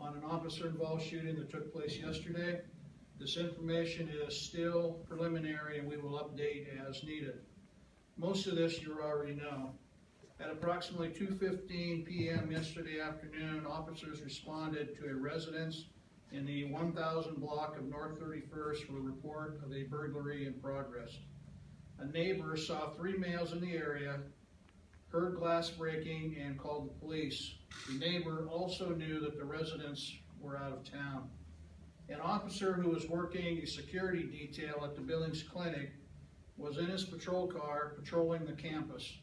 on an officer-involved shooting that took place yesterday. This information is still preliminary and we will update as needed. Most of this you already know. At approximately 2:15 p.m. yesterday afternoon, officers responded to a residence in the 1000 block of North 31st for a report of a burglary in progress. A neighbor saw 3 males in the area, heard glass breaking, and called the police. The neighbor also knew that the residents were out of town. An officer who was working a security detail at the Billings Clinic was in his patrol car patrolling the campus.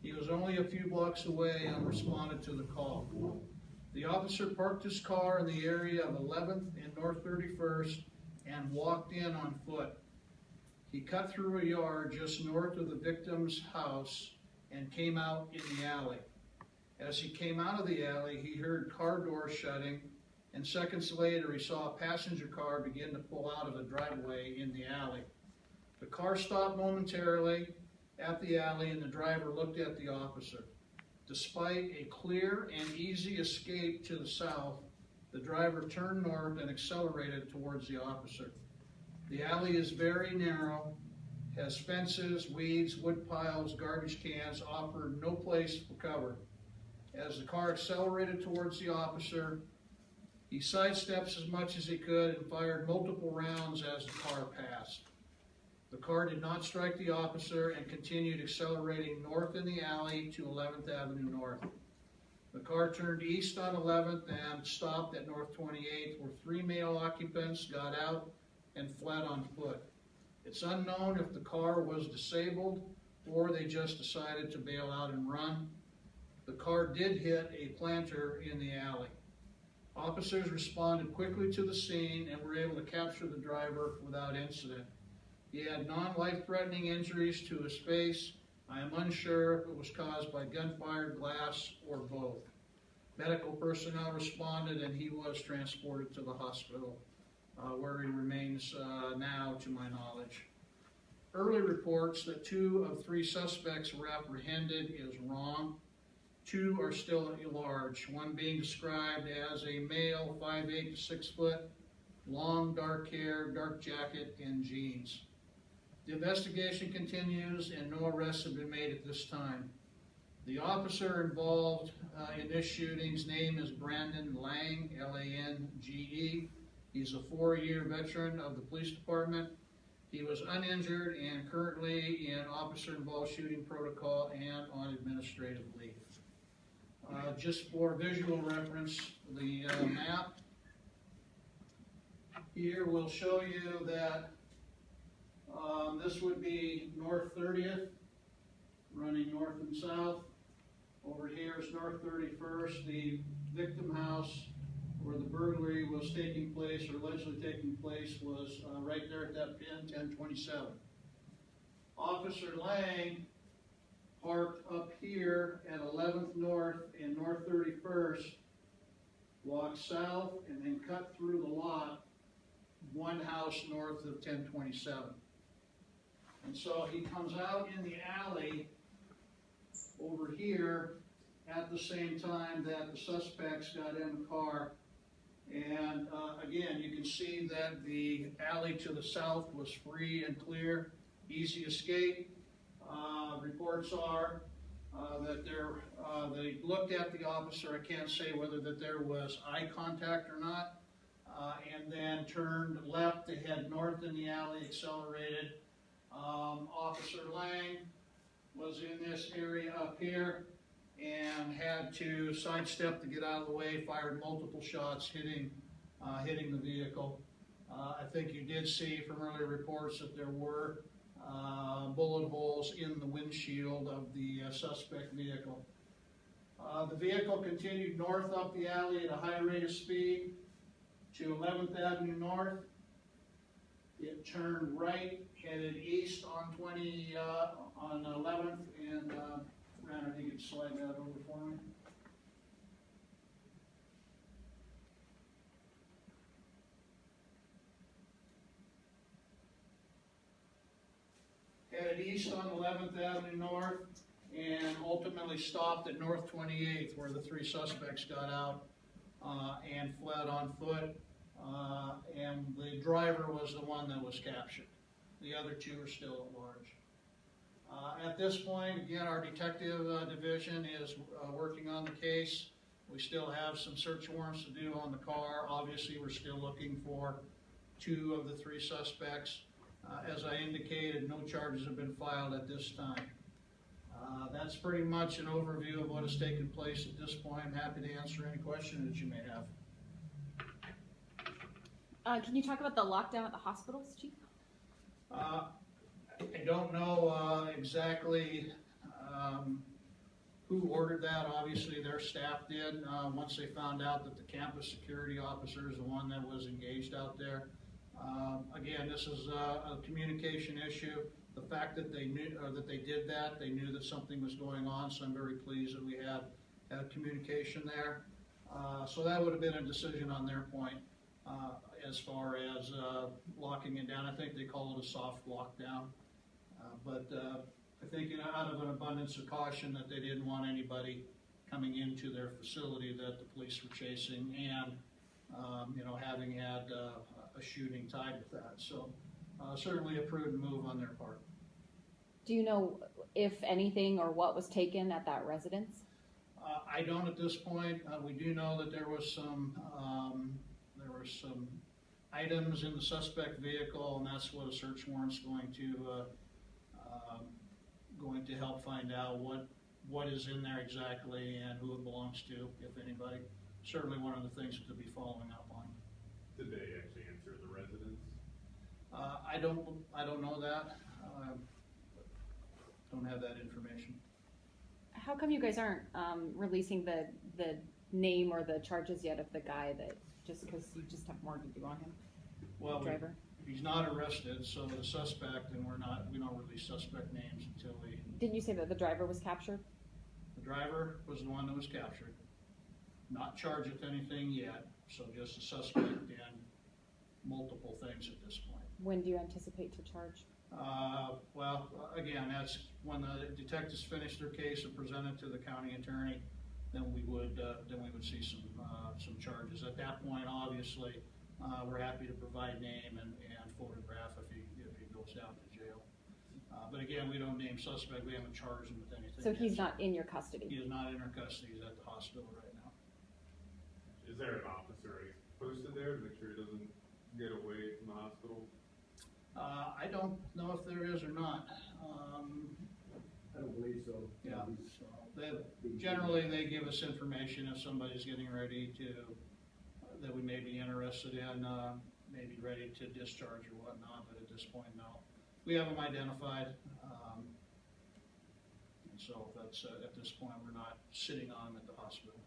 He was only a few blocks away and responded to the call. The officer parked his car in the area of 11th and North 31st and walked in on foot. He cut through a yard just north of the victim's house and came out in the alley. As he came out of the alley, he heard car doors shutting, and seconds later he saw a passenger car begin to pull out of the driveway in the alley. The car stopped momentarily at the alley and the driver looked at the officer. Despite a clear and easy escape to the south, the driver turned north and accelerated towards the officer. The alley is very narrow, has fences, weeds, wood piles, garbage cans, offered no place for cover. As the car accelerated towards the officer, he sidesteps as much as he could and fired multiple rounds as the car passed. The car did not strike the officer and continued accelerating north in the alley to 11th Avenue North. The car turned east on 11th and stopped at North 28th, where 3 male occupants got out and fled on foot. It's unknown if the car was disabled or they just decided to bail out and run. The car did hit a planter in the alley. Officers responded quickly to the scene and were able to capture the driver without incident. He had non-life-threatening injuries to his face. I am unsure if it was caused by gunfire, glass, or both. Medical personnel responded and he was transported to the hospital, where he remains now, to my knowledge. Early reports that 2 of 3 suspects were apprehended is wrong. 2 are still at large, one being described as a male, 5'8" to 6 foot, long dark hair, dark jacket, and jeans. The investigation continues and no arrests have been made at this time. The officer involved in this shooting's name is Brandon Lange, Lange. He's a 4-year veteran of the police department. He was uninjured and currently in officer-involved shooting protocol and on administrative leave. Just for visual reference, the map here will show you that this would be North 30th, running north and south. Over here is North 31st, the victim house where the burglary was taking place, or allegedly taking place, was right there at that pin, 1027. Officer Lang parked up here at 11th North and North 31st, walked south and then cut through the lot, one house north of 1027. And so he comes out in the alley over here at the same time that the suspects got in the car. And again, you can see that the alley to the south was free and clear, easy escape. Reports are that they looked at the officer. I can't say whether that there was eye contact or not, and then turned left to head north in the alley, accelerated. Officer Lang was in this area up here and had to sidestep to get out of the way, fired multiple shots hitting the vehicle. I think you did see from earlier reports that there were bullet holes in the windshield of the suspect vehicle. The vehicle continued north up the alley at a high rate of speed to 11th Avenue North. It turned right, headed east on 11th, and Brandon, if you could slide that over for me. Headed east on 11th Avenue North and ultimately stopped at North 28th, where the 3 suspects got out and fled on foot, and the driver was the one that was captured. The other two are still at large. At this point, again, our detective division is working on the case. We still have some search warrants to do on the car. Obviously, we're still looking for 2 of the 3 suspects. As I indicated, no charges have been filed at this time. That's pretty much an overview of what has taken place at this point. I'm happy to answer any questions that you may have. Can you talk about the lockdown at the hospitals, Chief? I don't know exactly who ordered that. Obviously, their staff did. Once they found out that the campus security officer is the one that was engaged out there. Again, this is a communication issue. The fact that they knew, or that they did that, they knew that something was going on. So I'm very pleased that we had communication there. So that would have been a decision on their point. As far as locking it down, I think they call it a soft lockdown. But I think, you know, out of an abundance of caution that they didn't want anybody coming into their facility that the police were chasing, and you know, having had a shooting tied with that. So certainly a prudent move on their part. Do you know if anything or what was taken at that residence? I don't at this point. We do know that there was some items in the suspect vehicle, and that's what a search warrant's going to help find out what is in there exactly and who it belongs to, if anybody. Certainly one of the things to be following up on. Did they actually enter the residence? I don't know that. Don't have that information. How come you guys aren't releasing the name or the charges yet of the guy that, just because you just have more to do on him? Well, the driver? He's not arrested, so the suspect, and we don't release suspect names until we. Didn't you say that the driver was captured? The driver was the one that was captured. Not charged with anything yet, so just a suspect in multiple things at this point. When do you anticipate to charge? Well, again, that's when the detectives finish their case and present it to the county attorney. Then we would see some charges. At that point, obviously, we're happy to provide name and photograph if he goes down to jail. But again, we don't name suspect. We haven't charged him with anything. So he's not in your custody? He is not in our custody. He's at the hospital right now. Is there an officer posted there to make sure he doesn't get away from the hospital? I don't know if there is or not. I don't believe so. Yeah. So generally, they give us information if somebody's getting ready to, that we may be interested in, maybe ready to discharge or whatnot, but at this point, no. We have them identified, and so that's, at this point, we're not sitting on them at the hospital.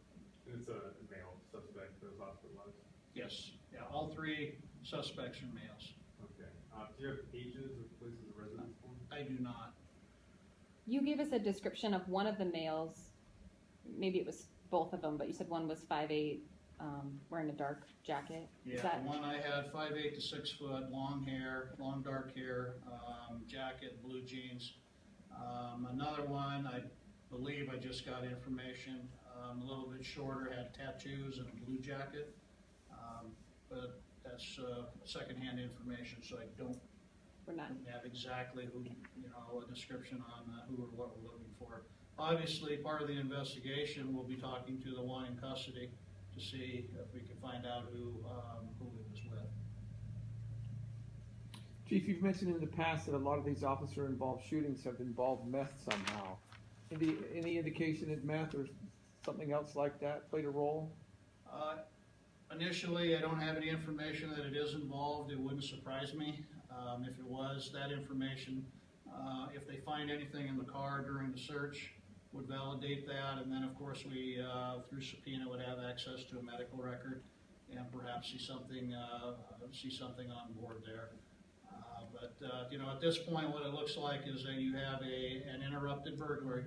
And it's a male suspect that was hospitalized? Yes, yeah, all 3 suspects are males. Okay. Do you have ages or places of residence for them? I do not. You gave us a description of one of the males, maybe it was both of them, but you said one was 5'8", wearing a dark jacket. Yeah, the one I had, 5'8" to 6 foot, long hair, long dark hair, jacket, blue jeans. Another one, I believe I just got information, a little bit shorter, had tattoos and a blue jacket. But that's secondhand information, so I don't have exactly who, a description on who or what we're looking for. Obviously, part of the investigation, we'll be talking to the one in custody to see if we can find out who he was with. Chief, you've mentioned in the past that a lot of these officer-involved shootings have involved meth somehow. Any indication that meth or something else like that played a role? Initially, I don't have any information that it is involved. It wouldn't surprise me if it was. That information, if they find anything in the car during the search, would validate that. And then, of course, we, through subpoena, would have access to a medical record and perhaps see something on board there. But at this point, what it looks like is that you have an interrupted burglary,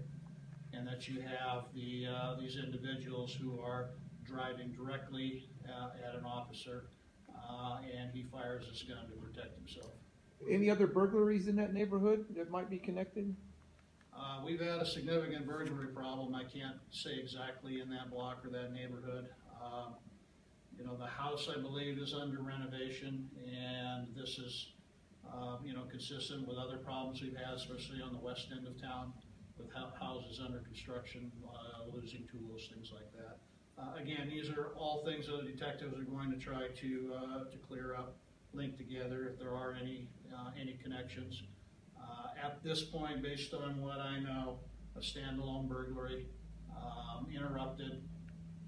and that you have these individuals who are driving directly at an officer, and he fires this gun to protect himself. Any other burglaries in that neighborhood that might be connected? We've had a significant burglary problem. I can't say exactly in that block or that neighborhood. The house, I believe, is under renovation, and this is, consistent with other problems we've had, especially on the west end of town, with houses under construction, losing tools, things like that. Again, these are all things that the detectives are going to try to clear up, link together if there are any connections. At this point, based on what I know, a standalone burglary, interrupted,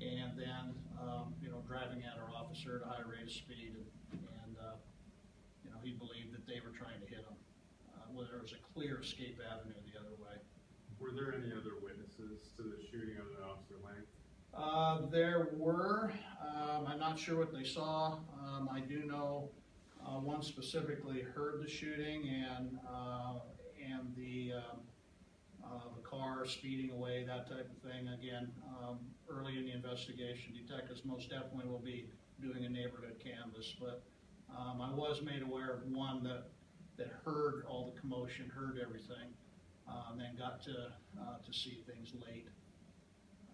and then, driving at our officer at a high rate of speed, and he believed that they were trying to hit him. Whether there was a clear escape avenue the other way. Were there any other witnesses to the shooting other than Officer Lang? There were, I'm not sure what they saw. I do know one specifically heard the shooting and the car speeding away, that type of thing. Again, early in the investigation, detectives most definitely will be doing a neighborhood canvass, but I was made aware of one that heard all the commotion, heard everything, and then got to see things late.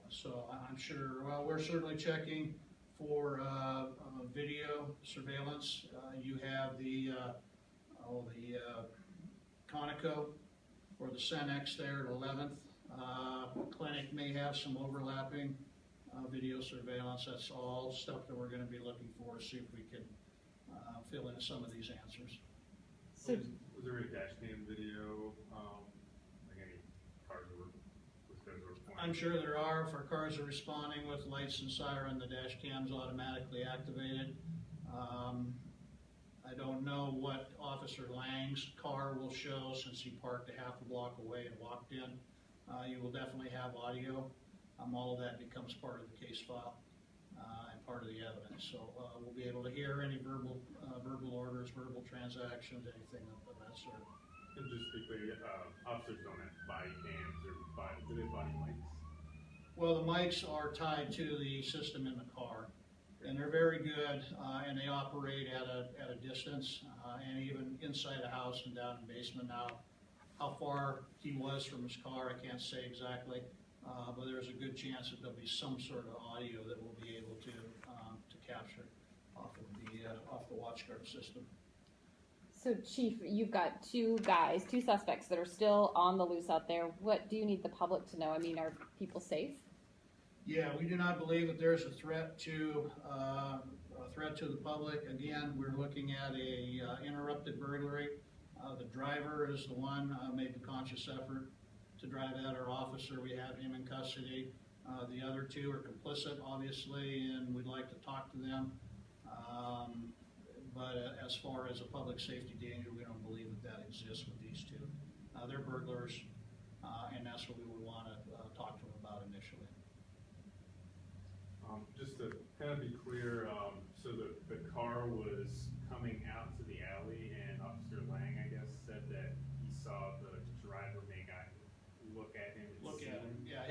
So I'm sure, well, we're certainly checking for video surveillance. You have the Conoco or the Cenex there at 11th. Clinic may have some overlapping video surveillance. That's all stuff that we're going to be looking for to see if we can fill in some of these answers. So, Was there any dash cam video, like any cars that were pointing? I'm sure there are. If our cars are responding with lights and siren, the dash cam's automatically activated. I don't know what Officer Lang's car will show since he parked a half a block away and walked in. You will definitely have audio. All of that becomes part of the case file and part of the evidence. So we'll be able to hear any verbal orders, verbal transactions, anything of that sort. And just to be clear, officers don't have body cams or do they have body mics? Well, the mics are tied to the system in the car, and they're very good, and they operate at a distance, and even inside a house and down in the basement. Now, how far he was from his car, I can't say exactly, but there's a good chance that there'll be some sort of audio that we'll be able to capture off the WatchGuard system. so Chief, you've got two suspects that are still on the loose out there. What do you need the public to know? I mean, are people safe? Yeah, we do not believe that there's a threat to the public. Again, we're looking at a interrupted burglary. The driver is the one made the conscious effort to drive at our officer. We have him in custody. The other two are complicit, obviously, and we'd like to talk to them. But as far as a public safety danger, we don't believe that exists with these two. They're burglars, and that's what we would want to talk to them about initially. Just to kind of be clear, so the car was coming out to the alley, and Officer Lang, I guess, said that he saw the driver make look at him. Yeah,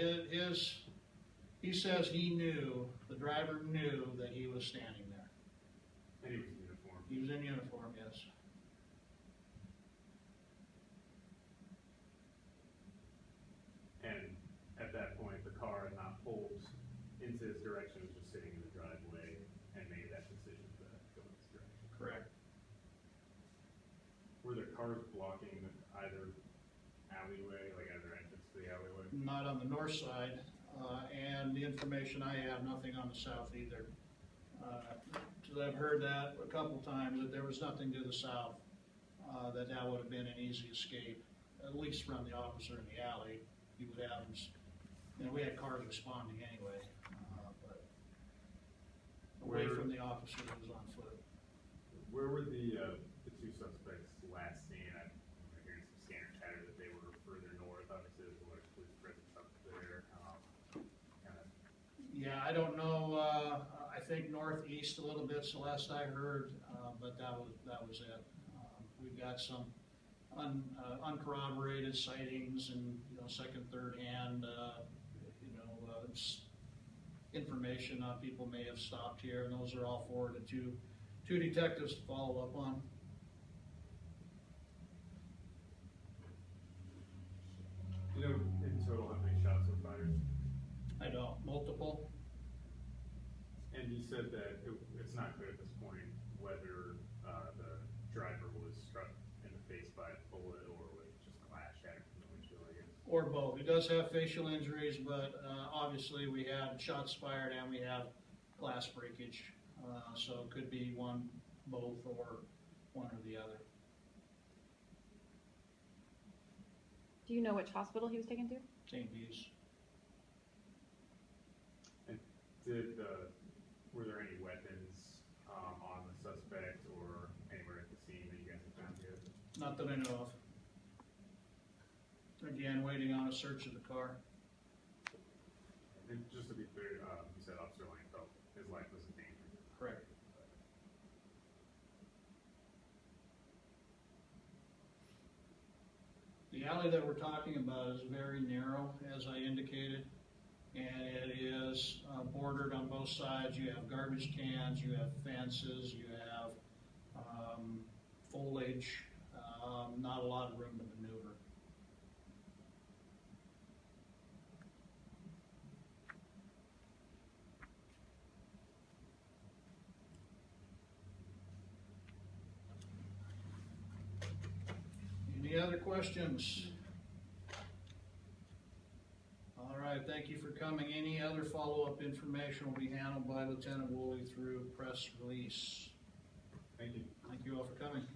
he says the driver knew that he was standing there. And he was in uniform. He was in uniform, yes. And at that point, the car had not pulled into his direction, it was just sitting in the driveway and made that decision to go in this direction. Correct. Were there cars blocking either alleyway, like either entrance to the alleyway? Not on the north side, and the information I have, nothing on the south either. Because I've heard that a couple times, that there was nothing to the south, that would have been an easy escape, at least from the officer in the alley. He would have, we had cars responding anyway, but away from the officer that was on foot. Where were the two suspects last seen? I'm hearing some scanner chatter that they were further north. Obviously, there's a large police presence up there. Yeah, I don't know. I think northeast a little bit, so last I heard, but that was it. We've got some uncorroborated sightings and second, third hand, information on people may have stopped here, and those are all forwarded to two detectives to follow up on. Do you know in total how many shots were fired? I don't. Multiple. And he said that it's not clear at this point whether the driver was struck in the face by a bullet or was just clashed at the windshield, I guess. Or both. He does have facial injuries, but obviously we had shots fired and we have glass breakage. So it could be one, both, or one or the other. Do you know which hospital he was taken to? St. Bede's. And were there any weapons on the suspect or anywhere at the scene that you guys have found yet? Not that I know of. Again, waiting on a search of the car. And just to be clear, you said Officer Lang felt his life was in danger. Correct. The alley that we're talking about is very narrow, as I indicated, and it is bordered on both sides. You have garbage cans, you have fences, you have foliage, not a lot of room to maneuver. Any other questions? All right, thank you for coming. Any other follow-up information will be handled by Lieutenant Woolley through press release. Thank you. Thank you all for coming.